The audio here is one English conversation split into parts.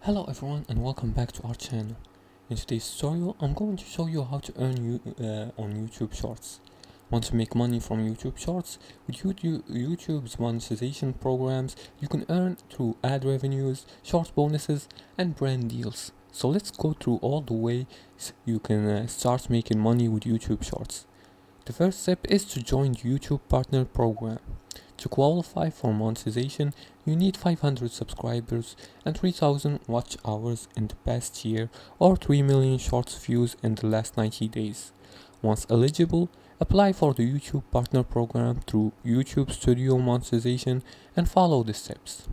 Hello everyone and welcome back to our channel. In today's tutorial I'm going to show you how to earn on YouTube Shorts. Want to make money from YouTube Shorts? With YouTube's monetization programs you can earn through ad revenues, short bonuses and brand deals. So let's go through all the ways you can start making money with YouTube Shorts. The first step is to join YouTube Partner Program. To qualify for monetization, you need 500 subscribers and 3000 watch hours in the past year or 3 million shorts views in the last 90 days. Once eligible, apply for the YouTube Partner Program through YouTube Studio Monetization and follow the steps.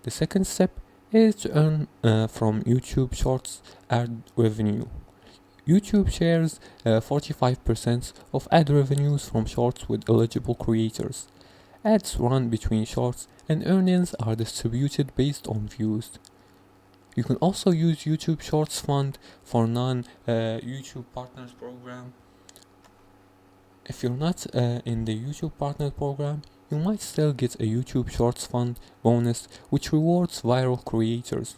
The second step is to earn from YouTube Shorts ad revenue. YouTube shares 45% of ad revenues from shorts with eligible creators. Ads run between shorts and earnings are distributed based on views. You can also use YouTube Shorts Fund for non-YouTube Partners program. If you're not in the YouTube Partner program, you might still get a YouTube Shorts Fund bonus which rewards viral creators.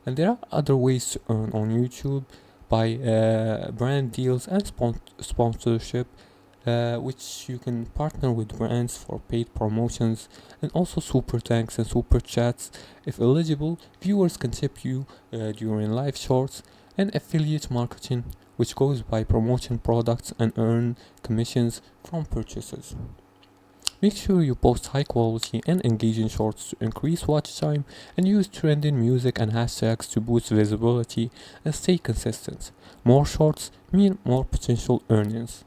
And there are other ways to earn on YouTube by brand deals and sponsorship, which you can partner with brands for paid promotions, and also super thanks and super chats. If eligible, viewers can tip you during live shorts, and affiliate marketing, which goes by promoting products and earn commissions from purchases. Make sure you post high quality and engaging shorts to increase watch time, and use trending music and hashtags to boost visibility and stay consistent. More shorts mean more potential earnings.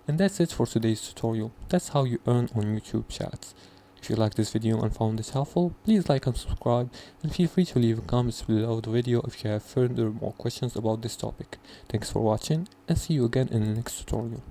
And that's it for today's tutorial. That's how you earn on YouTube Chats. If you liked this video and found it helpful, please like and subscribe, and feel free to leave comments below the video if you have further more questions about this topic. Thanks for watching, and see you again in the next tutorial.